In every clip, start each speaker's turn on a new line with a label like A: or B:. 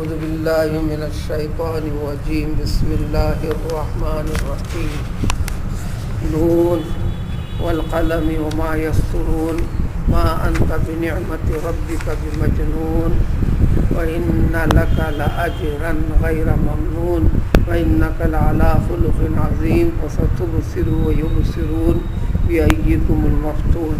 A: أعوذ بالله من الشيطان الرجيم بسم الله الرحمن الرحيم نون والقلم وما يسطرون ما أنت بنعمة ربك بمجنون وإن لك لأجرا غير ممنون وإنك لعلى خلق عظيم وستبصر ويبصرون بأيكم المفتون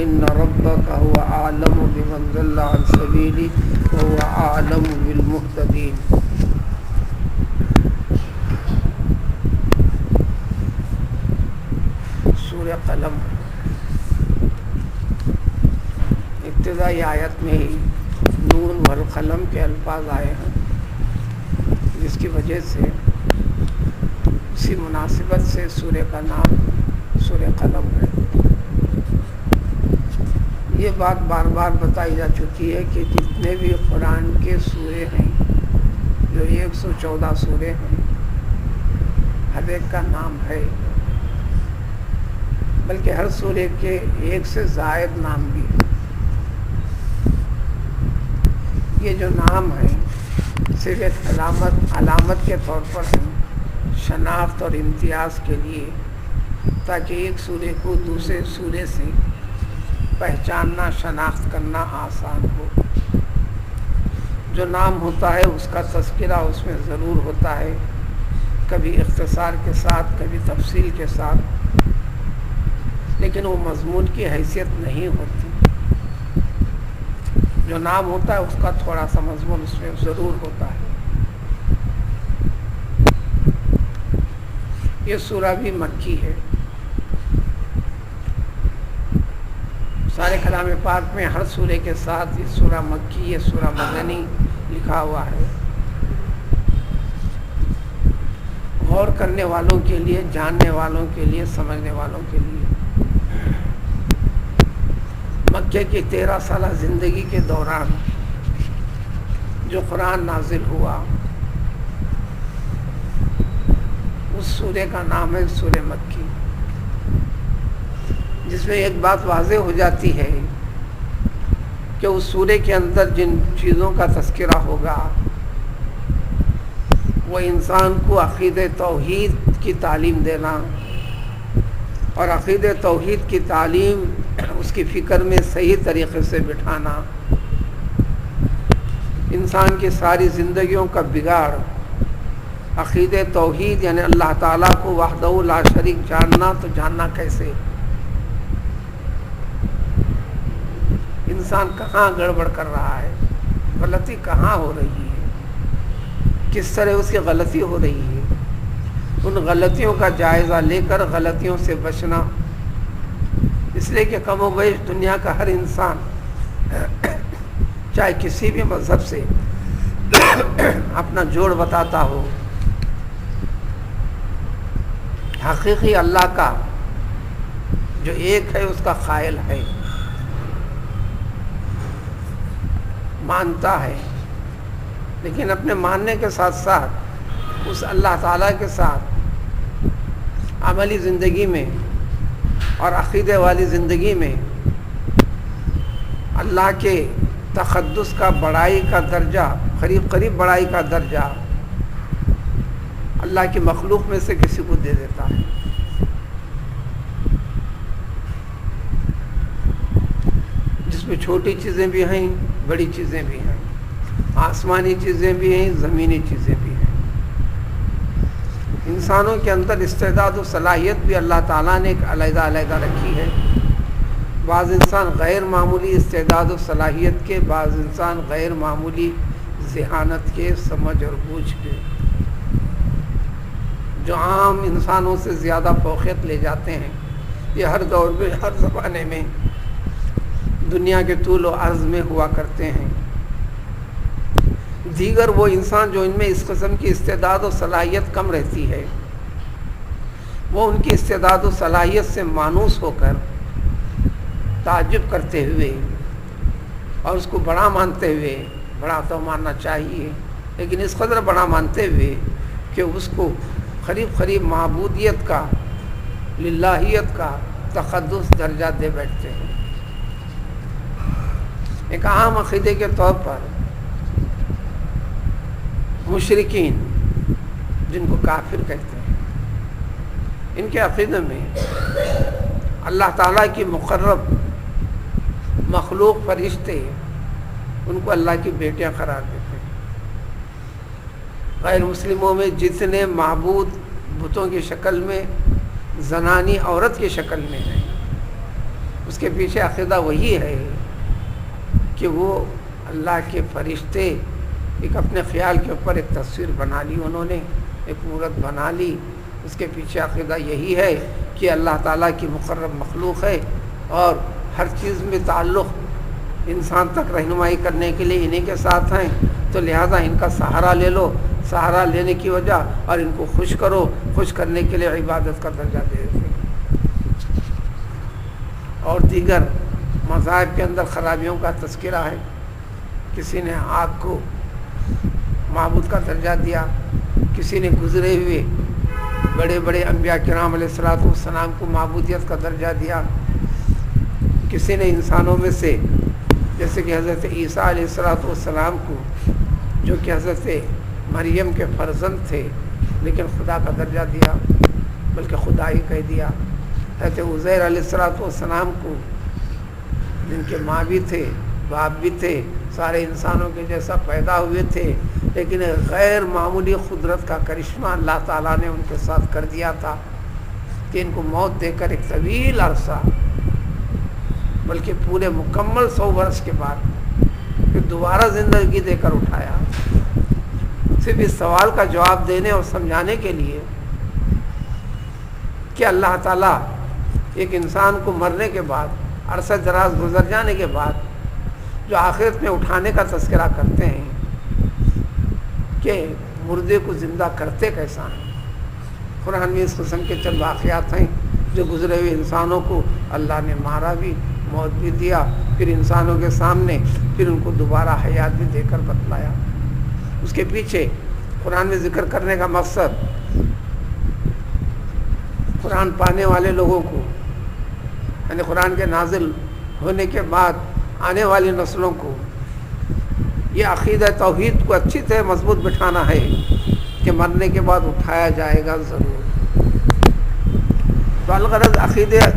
A: إن ربك هو أعلم بمن ضل عن سبيله وهو أعلم بالمهتدين. سورہ قلم ابتدائی آیت میں ہی نون والقلم کے الفاظ آئے ہیں، جس کی وجہ سے اسی مناسبت سے سورہ کا نام سورہ قلم ہے۔ یہ بات بار بار بتائی جا چکی ہے کہ جتنے بھی قرآن کے سورے ہیں، جو 114 سورے ہیں، ہر ایک کا نام ہے، بلکہ ہر سورے کے ایک سے زائد نام بھی ہے۔ یہ جو نام ہے صرف ایک علامت کے طور پر ہیں، شناخت اور امتیاز کے لیے، تاکہ ایک سورے کو دوسرے سورے سے پہچاننا، شناخت کرنا آسان ہو۔ جو نام ہوتا ہے اس کا تذکرہ اس میں ضرور ہوتا ہے، کبھی اختصار کے ساتھ، کبھی تفصیل کے ساتھ، لیکن وہ مضمون کی حیثیت نہیں ہوتی۔ جو نام ہوتا ہے اس کا تھوڑا سا مضمون اس میں ضرور ہوتا ہے۔ یہ سورہ بھی مکی ہے۔ سارے کلام پاک میں ہر سورے کے ساتھ یہ سورہ مکی، یہ سورہ مدنی لکھا ہوا ہے۔ غور کرنے والوں کے لیے، جاننے والوں کے لیے، سمجھنے والوں کے لیے۔ مکے کی 13 سالہ زندگی کے دوران جو قرآن نازل ہوا، اس سورے کا نام ہے سورہ مکی، جس میں ایک بات واضح ہو جاتی ہے کہ اس سورے کے اندر جن چیزوں کا تذکرہ ہوگا وہ انسان کو عقیدہ توحید کی تعلیم دینا، اور عقیدہ توحید کی تعلیم اس کی فکر میں صحیح طریقے سے بٹھانا، انسان کی ساری زندگیوں کا بگاڑ عقیدہ توحید یعنی اللہ تعالیٰ کو وحدہ لا شریک جاننا، تو جاننا کیسے؟ انسان کہاں گڑبڑ کر رہا ہے، غلطی کہاں ہو رہی ہے، کس طرح اس کی غلطی ہو رہی ہے، ان غلطیوں کا جائزہ لے کر غلطیوں سے بچنا۔ اس لیے کہ کم و بیش دنیا کا ہر انسان چاہے کسی بھی مذہب سے اپنا جوڑ بتاتا ہو، حقیقی اللہ کا جو ایک ہے اس کا قائل ہے، مانتا ہے، لیکن اپنے ماننے کے ساتھ ساتھ اس اللہ تعالیٰ کے ساتھ عملی زندگی میں اور عقیدے والی زندگی میں اللہ کے تقدس کا، بڑائی کا درجہ، قریب قریب بڑائی کا درجہ اللہ کی مخلوق میں سے کسی کو دے دیتا ہے۔ جس میں چھوٹی چیزیں بھی ہیں، بڑی چیزیں بھی ہیں، آسمانی چیزیں بھی ہیں، زمینی چیزیں بھی ہیں۔ انسانوں کے اندر استعداد و صلاحیت بھی اللہ تعالیٰ نے ایک علیحدہ علیحدہ رکھی ہے۔ بعض انسان غیر معمولی استعداد و صلاحیت کے، بعض انسان غیر معمولی ذہانت کے، سمجھ اور بوجھ کے، جو عام انسانوں سے زیادہ فوقیت لے جاتے ہیں۔ یہ ہر دور میں، ہر زمانے میں، دنیا کے طول و عرض میں ہوا کرتے ہیں۔ دیگر وہ انسان جو ان میں اس قسم کی استعداد و صلاحیت کم رہتی ہے، وہ ان کی استعداد و صلاحیت سے مانوس ہو کر تعجب کرتے ہوئے اور اس کو بڑا مانتے ہوئے، بڑا تو ماننا چاہیے لیکن اس قدر بڑا مانتے ہوئے کہ اس کو قریب قریب معبودیت کا، للہیت کا تقدس درجہ دے بیٹھتے ہیں۔ ایک عام عقیدے کے طور پر مشرکین جن کو کافر کہتے ہیں، ان کے عقیدے میں اللہ تعالیٰ کی مقرب مخلوق فرشتے ان کو اللہ کی بیٹیاں قرار دیتے ہیں۔ غیر مسلموں میں جتنے معبود بتوں کی شکل میں زنانی عورت کی شکل میں ہیں، اس کے پیچھے عقیدہ وہی ہے کہ وہ اللہ کے فرشتے ایک اپنے خیال کے اوپر ایک تصویر بنا لی، انہوں نے ایک مورت بنا لی، اس کے پیچھے عقیدہ یہی ہے کہ اللہ تعالیٰ کی مقرب مخلوق ہے اور ہر چیز میں تعلق انسان تک رہنمائی کرنے کے لیے انہیں کے ساتھ ہیں، تو لہٰذا ان کا سہارا لے لو، سہارا لینے کی وجہ اور ان کو خوش کرو، خوش کرنے کے لیے عبادت کا درجہ دے دیتے ہیں۔ اور دیگر مذاہب کے اندر خرابیوں کا تذکرہ ہے، کسی نے آگ کو معبود کا درجہ دیا، کسی نے گزرے ہوئے بڑے بڑے انبیاء کرام علیہ الصلوۃ والسلام کو معبودیت کا درجہ دیا، کسی نے انسانوں میں سے جیسے کہ حضرت عیسیٰ علیہ الصلوۃ والسلام کو، جو کہ حضرت مریم کے فرزند تھے لیکن خدا کا درجہ دیا، بلکہ خدا ہی کہہ دیا۔ حضرت عزیر علیہ الصلوۃ والسلام کو، جن کے ماں بھی تھے باپ بھی تھے، سارے انسانوں کے جیسا پیدا ہوئے تھے، لیکن غیر معمولی قدرت کا کرشمہ اللہ تعالیٰ نے ان کے ساتھ کر دیا تھا کہ ان کو موت دے کر ایک طویل عرصہ، بلکہ پورے مکمل 100 برس کے بعد پھر دوبارہ زندگی دے کر اٹھایا، صرف اس سوال کا جواب دینے اور سمجھانے کے لیے کہ اللہ تعالیٰ ایک انسان کو مرنے کے بعد، عرصہ دراز گزر جانے کے بعد جو آخرت میں اٹھانے کا تذکرہ کرتے ہیں کہ مردے کو زندہ کرتے کیسا ہیں۔ قرآن میں اس قسم کے چند واقعات ہیں جو گزرے ہوئے انسانوں کو اللہ نے مارا بھی، موت بھی دیا، پھر انسانوں کے سامنے پھر ان کو دوبارہ حیات بھی دے کر بتلایا۔ اس کے پیچھے قرآن میں ذکر کرنے کا مقصد قرآن پانے والے لوگوں کو، یعنی قرآن کے نازل ہونے کے بعد آنے والی نسلوں کو یہ عقیدہ توحید کو اچھی طرح مضبوط بٹھانا ہے کہ مرنے کے بعد اٹھایا جائے گا ضرور۔ تو الغرض عقیدہ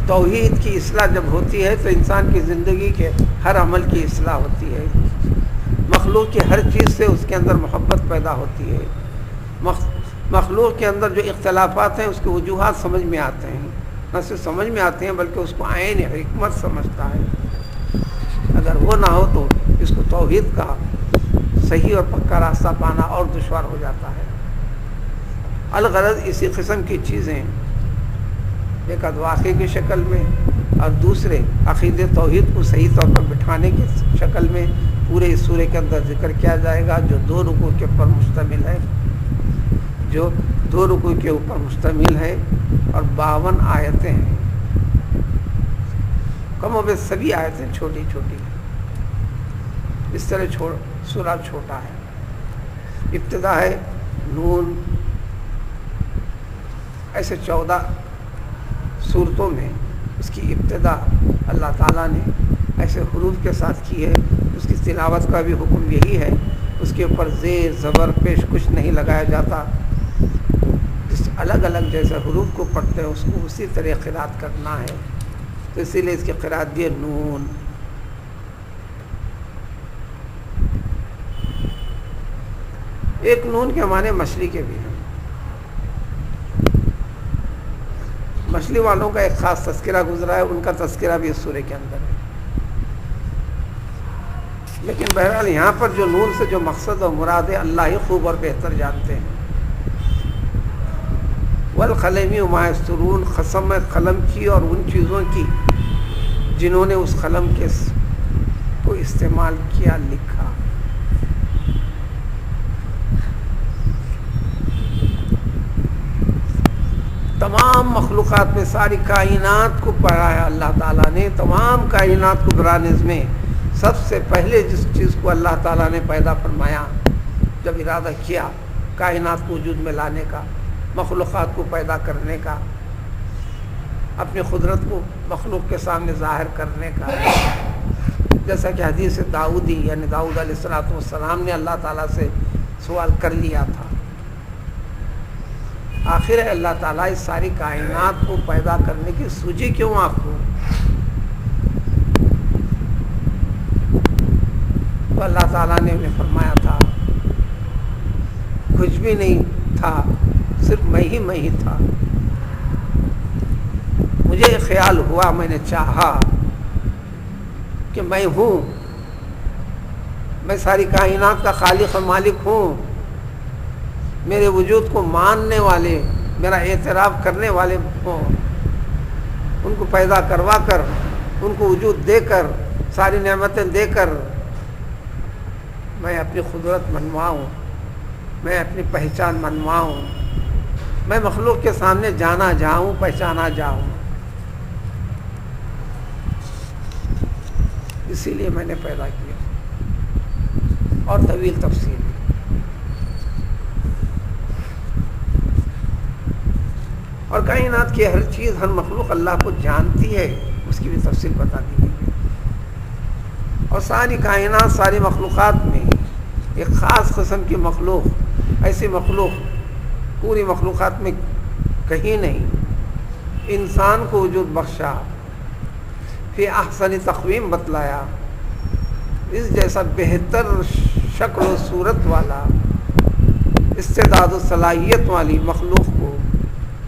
A: توحید کی اصلاح جب ہوتی ہے تو انسان کی زندگی کے ہر عمل کی اصلاح ہوتی ہے، مخلوق کی ہر چیز سے اس کے اندر محبت پیدا ہوتی ہے، مخلوق کے اندر جو اختلافات ہیں اس کے وجوہات سمجھ میں آتے ہیں، نہ صرف سمجھ میں آتے ہیں بلکہ اس کو عین حکمت سمجھتا ہے۔ اگر وہ نہ ہو تو اس کو توحید کا صحیح اور پکا راستہ پانا اور دشوار ہو جاتا ہے۔ الغرض اسی قسم کی چیزیں ایک واقعے کی شکل میں اور دوسرے عقید توحید کو صحیح طور پر بٹھانے کی شکل میں پورے اس سورے کے اندر ذکر کیا جائے گا، جو 2 رکوع کے اوپر مشتمل ہے، جو 2 رکوع کے اوپر مشتمل ہے اور 52 آیتیں ہیں۔ کم و بیش سبھی آیتیں چھوٹی چھوٹی ہیں، اس طرح سورہ چھوٹا ہے۔ ابتدا ہے نون، ایسے 14 صورتوں میں اس کی ابتدا اللہ تعالیٰ نے ایسے حروف کے ساتھ کی ہے۔ اس کی تلاوت کا بھی حکم یہی ہے، اس کے اوپر زیر زبر پیش کچھ نہیں لگایا جاتا، جس الگ الگ جیسے حروف کو پڑھتے ہیں اس کو اسی طرح قرات کرنا ہے، تو اسی لیے اس کی قرات بھی ہے نون۔ ایک نون کے معنی مچھلی کے بھی ہیں، مچھلی والوں کا ایک خاص تذکرہ گزرا ہے، ان کا تذکرہ بھی اس سورے کے اندر ہے۔ لیکن بہرحال یہاں پر جو نون سے جو مقصد اور مراد ہے اللہ ہی خوب اور بہتر جانتے ہیں۔ والقلم وما یسطرون، قسم ہے قلم کی اور ان چیزوں کی جنہوں نے اس قلم کے کو استعمال کیا، لکھا۔ تمام مخلوقات میں ساری کائنات کو پڑھایا اللہ تعالیٰ نے، تمام کائنات کو برانے میں سب سے پہلے جس چیز کو اللہ تعالیٰ نے پیدا فرمایا، جب ارادہ کیا کائنات کو وجود میں لانے کا، مخلوقات کو پیدا کرنے کا، اپنی قدرت کو مخلوق کے سامنے ظاہر کرنے کا، جیسا کہ حدیث داؤدی یعنی داؤد علیہ السلام نے اللہ تعالیٰ سے سوال کر لیا تھا. آخر اللہ تعالیٰ اس ساری کائنات کو پیدا کرنے کی سوجی کیوں آپ کو؟ تو اللہ تعالیٰ نے انہیں فرمایا تھا کچھ بھی نہیں تھا، صرف میں ہی تھا. مجھے خیال ہوا، میں نے چاہا کہ میں ہوں، میں ساری کائنات کا خالق و مالک ہوں. میرے وجود کو ماننے والے، میرا اعتراف کرنے والے ہوں، ان کو پیدا کروا کر، ان کو وجود دے کر، ساری نعمتیں دے کر میں اپنی قدرت منواؤں، میں اپنی پہچان منواؤں، میں مخلوق کے سامنے جانا جاؤں، پہچانا جاؤں. اسی لیے میں نے پیدا کیا. اور طویل تفصیل اور کائنات کی ہر چیز، ہر مخلوق اللہ کو جانتی ہے، اس کی بھی تفصیل بتا دی گئی ہے. اور ساری کائنات، ساری مخلوقات میں ایک خاص قسم کی مخلوق، ایسی مخلوق پوری مخلوقات میں کہیں نہیں، انسان کو وجود بخشا، فی احسن تقویم بتلایا، اس جیسا بہتر شکل و صورت والا، استعداد و صلاحیت والی مخلوق کو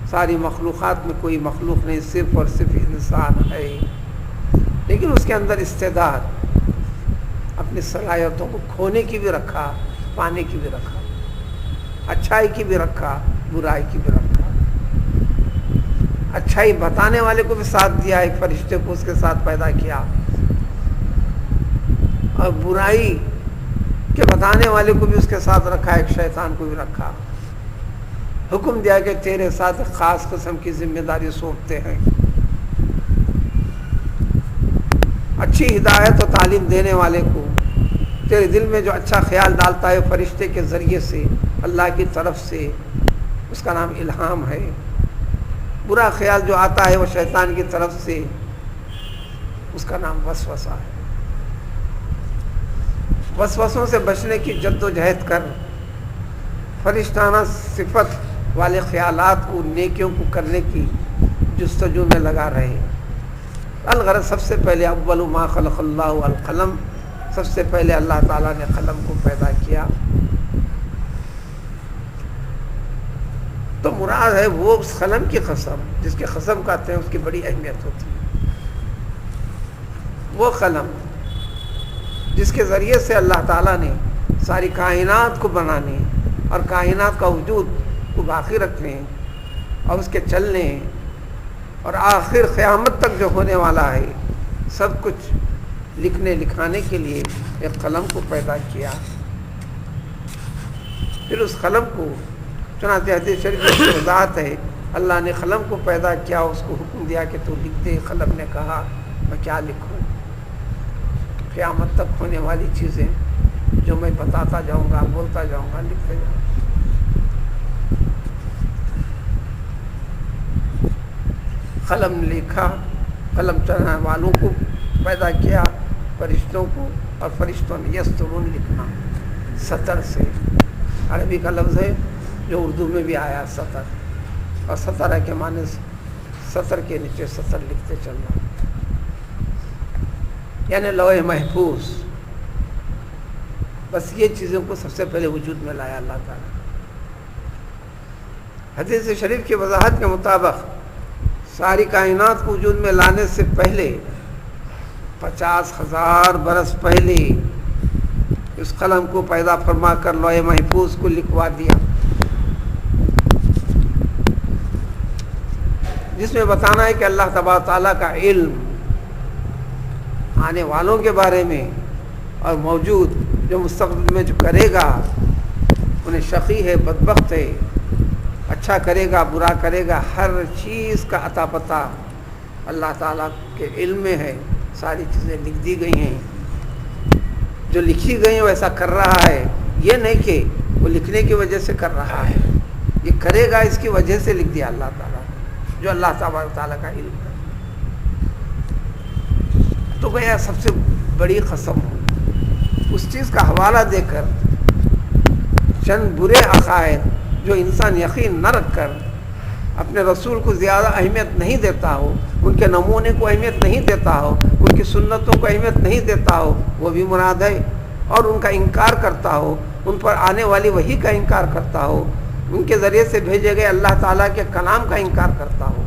A: ساری مخلوقات میں کوئی مخلوق نہیں، صرف اور صرف انسان ہے. لیکن اس کے اندر استعداد، اپنی صلاحیتوں کو کھونے کی بھی رکھا، پانے کی بھی رکھا، اچھائی کی بھی رکھا، برائی کی بھی رکھا. اچھائی بتانے والے کو بھی ساتھ دیا، ایک فرشتے کو اس کے ساتھ پیدا کیا، اور برائی کے بتانے والے کو بھی اس کے ساتھ رکھا، ایک شیطان کو بھی رکھا. حکم دیا کہ تیرے ساتھ خاص قسم کی ذمہ داری سونپتے ہیں. اچھی ہدایت و تعلیم دینے والے کو، تیرے دل میں جو اچھا خیال ڈالتا ہے فرشتے کے ذریعے سے، اللہ کی طرف سے، اس کا نام الہام ہے. برا خیال جو آتا ہے وہ شیطان کی طرف سے، اس کا نام وسوسہ ہے. وسوسوں سے بچنے کی جد و جہد کر، فرشتانہ صفت والے خیالات کو، نیکیوں کو کرنے کی جستجو میں لگا رہے. الغرض سب سے پہلے اول ما خلق اللہ القلم، سب سے پہلے اللہ تعالیٰ نے قلم کو پیدا کیا. تو مراد ہے وہ اس قلم کی قسم، جس کے قسم کہتے ہیں، اس کی بڑی اہمیت ہوتی ہے. وہ قلم جس کے ذریعے سے اللہ تعالیٰ نے ساری کائنات کو بنانے اور کائنات کا وجود کو باقی رکھنے اور اس کے چلنے اور آخر قیامت تک جو ہونے والا ہے سب کچھ لکھنے لکھانے کے لیے ایک قلم کو پیدا کیا. پھر اس قلم کو، چنانچہ حدیث شریف میں وضاحت ہے، اللہ نے قلم کو پیدا کیا، اس کو حکم دیا کہ تو لکھ دے. قلم نے کہا میں کیا لکھوں؟ قیامت تک ہونے والی چیزیں جو میں بتاتا جاؤں گا، بولتا جاؤں گا، لکھتے جاؤں گا. قلم نے لکھا، قلم چلانے والوں کو پیدا کیا، فرشتوں کو، اور فرشتوں نے یسترون لکھنا سطر سے. عربی کا لفظ ہے جو اردو میں بھی آیا سطر، اور سطر ہے کے معنی سطر کے نیچے سطر لکھتے چلنا، یعنی لوح محفوظ. بس یہ چیزوں کو سب سے پہلے وجود میں لایا اللہ تعالیٰ. حدیث شریف کی وضاحت کے مطابق ساری کائنات کو وجود میں لانے سے پہلے 50,000 برس پہلے اس قلم کو پیدا فرما کر لوح محفوظ کو لکھوا دیا، جس میں بتانا ہے کہ اللہ تبارک تعالیٰ کا علم آنے والوں کے بارے میں اور موجود جو مستقبل میں جو کرے گا، انہیں شقی ہے، بدبخت ہے، اچھا کرے گا، برا کرے گا، ہر چیز کا عطا پتہ اللہ تعالیٰ کے علم میں ہے. ساری چیزیں لکھ دی گئی ہیں، جو لکھی گئی ہیں ویسا کر رہا ہے. یہ نہیں کہ وہ لکھنے کی وجہ سے کر رہا ہے، یہ کرے گا اس کی وجہ سے لکھ دیا اللہ تعالیٰ، جو اللہ تبارک تعالیٰ کا علم ہے. تو گیا سب سے بڑی قسم ہو، اس چیز کا حوالہ دے کر چند برے عقائد جو انسان یقین نہ رکھ کر اپنے رسول کو زیادہ اہمیت نہیں دیتا ہو، ان کے نمونے کو اہمیت نہیں دیتا ہو، ان کی سنتوں کو اہمیت نہیں دیتا ہو، وہ بھی مراد ہے، اور ان کا انکار کرتا ہو، ان پر آنے والی وحی کا انکار کرتا ہو، ان کے ذریعے سے بھیجے گئے اللہ تعالیٰ کے کلام کا انکار کرتا ہو،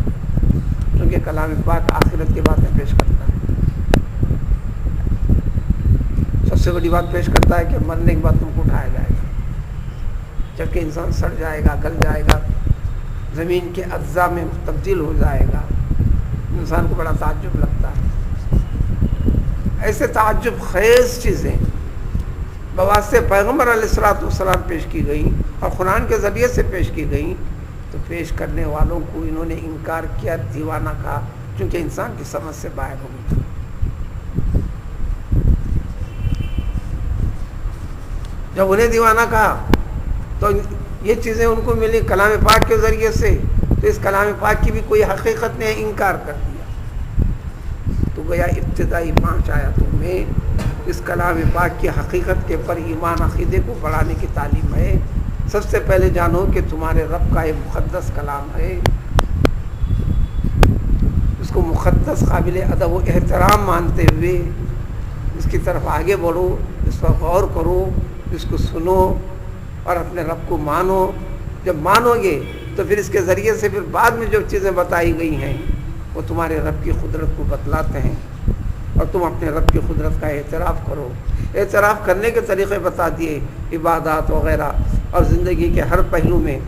A: کیونکہ کلام پاک آخرت کی باتیں پیش کرتا ہے۔ سب سے بڑی بات پیش کرتا ہے کہ مرنے کے بعد تم کو اٹھایا جائے گا، جبکہ انسان سڑ جائے گا، گل جائے گا، زمین کے اجزاء میں تبدیل ہو جائے گا۔ انسان کو بڑا تعجب لگتا ہے۔ ایسے تعجب خیز چیزیں بواسطے پیغمبر علیہ الصلوۃ والسلام پیش کی گئیں اور قرآن کے ذریعے سے پیش کی گئیں، تو پیش کرنے والوں کو انہوں نے انکار کیا، دیوانہ کہا، چونکہ انسان کی سمجھ سے باہر ہو گئی۔ جب انہیں دیوانہ کہا تو یہ چیزیں ان کو ملی کلام پاک کے ذریعے سے، تو اس کلام پاک کی بھی کوئی حقیقت نے انکار کر دیا۔ تو گویا ابتدائی 5 آیاتوں میں اس کلام پاک کی حقیقت کے پر ایمان عقیدے کو بڑھانے کی تعلیم ہے۔ سب سے پہلے جانو کہ تمہارے رب کا یہ مقدس کلام ہے، اس کو مقدس، قابل ادب و احترام مانتے ہوئے اس کی طرف آگے بڑھو، اس پر غور کرو، اس کو سنو اور اپنے رب کو مانو۔ جب مانو گے تو پھر اس کے ذریعے سے پھر بعد میں جو چیزیں بتائی گئی ہیں وہ تمہارے رب کی قدرت کو بتلاتے ہیں، اور تم اپنے رب کی قدرت کا اعتراف کرو۔ اعتراف کرنے کے طریقے بتا دیے، عبادات وغیرہ، اور زندگی کے ہر پہلو میں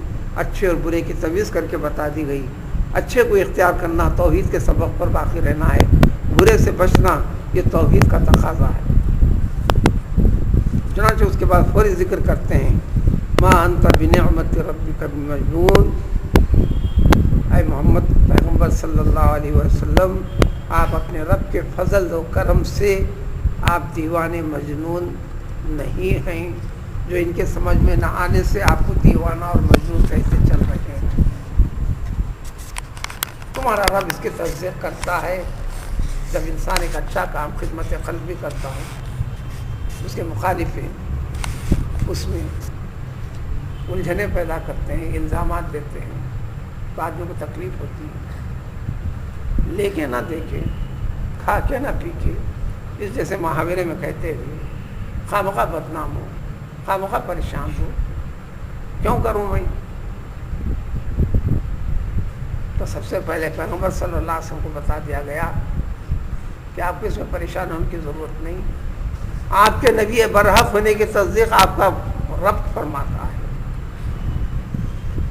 A: اچھے اور برے کی تمیز کر کے بتا دی گئی۔ اچھے کو اختیار کرنا توحید کے سبق پر باقی رہنا ہے، برے سے بچنا یہ توحید کا تقاضا ہے۔ چنانچہ اس کے بعد فوری ذکر کرتے ہیں، ما انت بنعمت ربک بمجنون، اے محمد پیغمبر صلی اللہ علیہ وسلم، آپ اپنے رب کے فضل و کرم سے آپ دیوانے مجنون نہیں ہیں، جو ان کے سمجھ میں نہ آنے سے آپ کو دیوانہ اور مجنون کہتے چل رہے ہیں۔ تمہارا رب اس کی تصدیق کرتا ہے جب انسان ایک اچھا کام خدمت قلبی کرتا ہے، اس کے مخالف اس میں الجھنیں پیدا کرتے ہیں، الزامات دیتے ہیں، تو آدمی کو تکلیف ہوتی ہے۔ لے کے نہ دیکھے، کھا کے نہ پی کے، اس جیسے محاورے میں کہتے ہوئے خواہ مخواہ بدنام ہو، خواہ مخواہ پریشان ہو، کیوں کروں میں؟ تو سب سے پہلے پیغمبر صلی اللہ علیہ وسلم کو بتا دیا گیا کہ آپ کو اس میں پریشان ہونے کی ضرورت نہیں، آپ کے نبی برحق ہونے کی تصدیق آپ کا رب فرماتا ہے،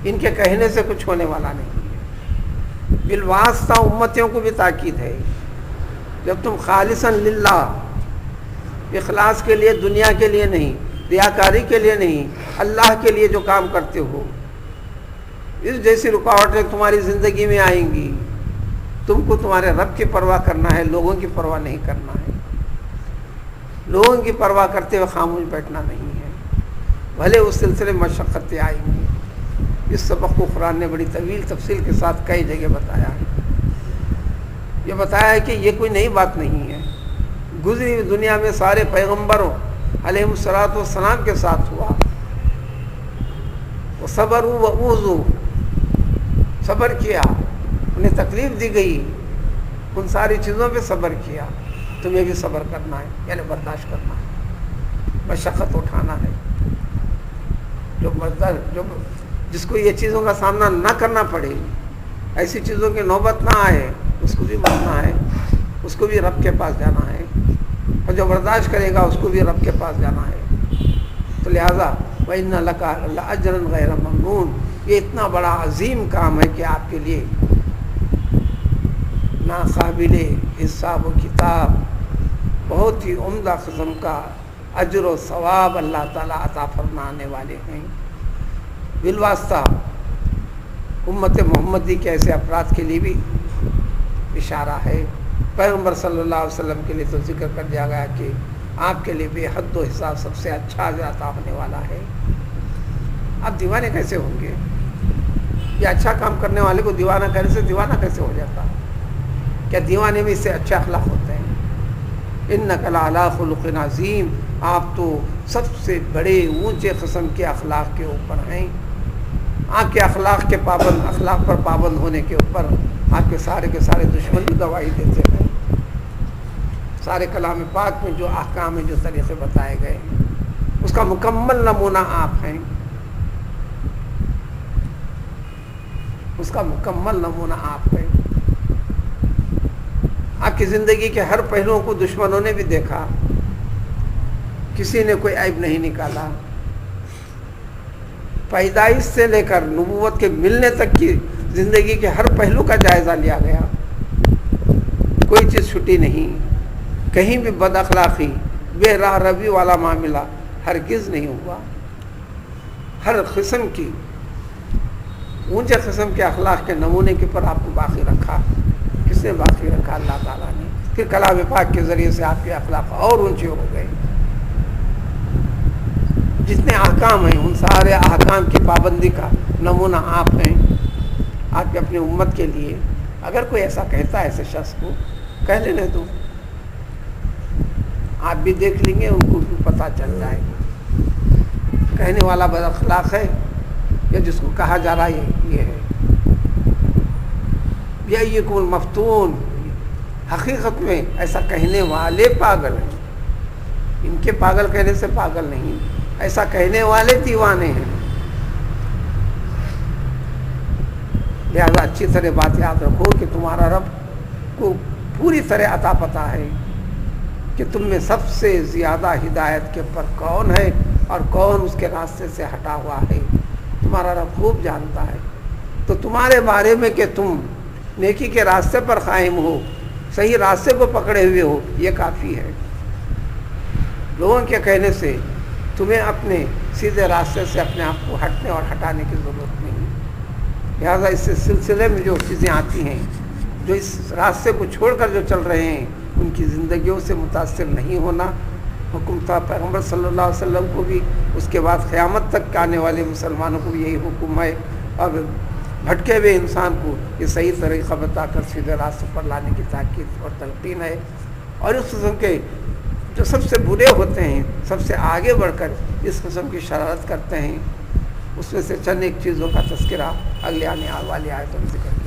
A: ان کے کہنے سے کچھ ہونے والا نہیں ہے۔ بالواسطہ امتیوں کو بھی تاکید ہے، جب تم خالصاً للہ، اخلاص کے لیے، دنیا کے لیے نہیں، ریاکاری کے لیے نہیں، اللہ کے لیے جو کام کرتے ہو، اس جیسی رکاوٹیں تمہاری زندگی میں آئیں گی، تم کو تمہارے رب کی پرواہ کرنا ہے، لوگوں کی پرواہ نہیں کرنا ہے۔ لوگوں کی پرواہ کرتے ہوئے خاموش بیٹھنا نہیں ہے، بھلے اس سلسلے میں مشقتیں آئیں گی۔ اس سبق کو قرآن نے بڑی طویل تفصیل کے ساتھ کئی جگہ بتایا ہے۔ یہ بتایا ہے کہ یہ کوئی نئی بات نہیں ہے، گزری ہوئی دنیا میں سارے پیغمبروں علیہ الصلوۃ والسلام کے ساتھ ہوا۔ وہ صبروا وأوذوا، صبر کیا، انہیں تکلیف دی گئی، ان ساری چیزوں پہ صبر کیا۔ تمہیں بھی صبر کرنا ہے، یعنی برداشت کرنا ہے، مشقت اٹھانا ہے۔ جس کو یہ چیزوں کا سامنا نہ کرنا پڑے، ایسی چیزوں کی نوبت نہ آئے، اس کو بھی مرنا ہے، اس کو بھی رب کے پاس جانا ہے، اور جو برداشت کرے گا اس کو بھی رب کے پاس جانا ہے۔ تو لہٰذا وَإِنَّ لَكَ لَأَجْرًا غَيْرَ مَمْنُونٍ، یہ اتنا بڑا عظیم کام ہے کہ آپ کے لیے ناقابل حساب و کتاب، بہت ہی عمدہ قسم کا اجر و ثواب اللہ تعالیٰ عطا فرمانے والے ہیں۔ بالواسطہ امت محمدی کے ایسے افراد کے لیے بھی اشارہ ہے۔ پیغمبر صلی اللہ علیہ وسلم کے لیے تو ذکر کر دیا گیا کہ آپ کے لیے بے حد و حساب سب سے اچھا اجر عطا ہونے والا ہے۔ اب دیوانے کیسے ہوں گے؟ یہ اچھا کام کرنے والے کو دیوانہ کرنے سے دیوانہ کیسے ہو جاتا؟ کیا دیوانے میں اس سے اچھے اخلاق ہوتے ہیں؟ اِنَّكَ لَعَلَىٰ خُلُقٍ عَظِيمٍ، آپ تو سب سے بڑے اونچے قسم کے اخلاق کے اوپر ہیں. آپ کے اخلاق پر پابند ہونے کے اوپر آپ کے سارے دشمن بھی گواہی دیتے ہیں. سارے کلام پاک میں جو احکام ہیں، جو طریقے بتائے گئے ہیں، اس کا مکمل نمونہ آپ ہیں. اس کا مکمل نمونہ آپ ہیں. آپ کی زندگی کے ہر پہلوؤں کو دشمنوں نے بھی دیکھا، کسی نے کوئی عیب نہیں نکالا. پیدائش سے لے کر نبوت کے ملنے تک کی زندگی کے ہر پہلو کا جائزہ لیا گیا. کوئی چیز چھٹی نہیں، کہیں بھی بد اخلاقی، بے راہ روی والا معاملہ ہرگز نہیں ہوا. ہر قسم کی اونچے قسم کے اخلاق کے نمونے کے پر آپ کو باقی رکھا. کس نے باقی رکھا؟ اللہ تعالیٰ نے. پھر کلام پاک کے ذریعے سے آپ کے اخلاق اور اونچے ہو گئے. جتنے احکام ہیں ان سارے احکام کی پابندی کا نمونہ آپ ہیں. آپ کے اپنی امت کے لیے اگر کوئی ایسا کہتا ہے ایسے شخص کو کہہ لینے دو، آپ بھی دیکھ لیں گے، ان کو بھی پتہ چل جائے گا کہنے والا بد اخلاق ہے یا جس کو کہا جا رہا ہے یہ ہے. یأیکم المفتون، حقیقت میں ایسا کہنے والے پاگل ہیں. ان کے پاگل کہنے سے پاگل نہیں، ایسا کہنے والے دیوانے ہیں. لہذا اچھی طرح بات یاد رکھو کہ تمہارا رب کو پوری طرح عطا پتہ ہے کہ تم میں سب سے زیادہ ہدایت کے پر کون ہے اور کون اس کے راستے سے ہٹا ہوا ہے. تمہارا رب خوب جانتا ہے. تو تمہارے بارے میں کہ تم نیکی کے راستے پر قائم ہو، صحیح راستے کو پکڑے ہوئے ہو، یہ کافی ہے. لوگوں کے کہنے سے تمہیں اپنے سیدھے راستے سے اپنے آپ کو ہٹنے اور ہٹانے کی ضرورت نہیں. لہٰذا اس سلسلے میں جو چیزیں آتی ہیں، جو اس راستے کو چھوڑ کر جو چل رہے ہیں، ان کی زندگیوں سے متاثر نہیں ہونا حکم تھا. پیغمبر صلی اللہ علیہ وسلم کو بھی، اس کے بعد قیامت تک آنے والے مسلمانوں کو بھی یہی حکم ہے. اور بھٹکے ہوئے انسان کو یہ صحیح طریقہ بتا کر سیدھے راستے پر لانے کی تاکید اور تلقین ہے. اور اس قسم کے جو سب سے برے ہوتے ہیں، سب سے آگے بڑھ کر اس قسم کی شرارت کرتے ہیں، اس میں سے چند ایک چیزوں کا تذکرہ اگلے آنے والی آیتوں میں ذکر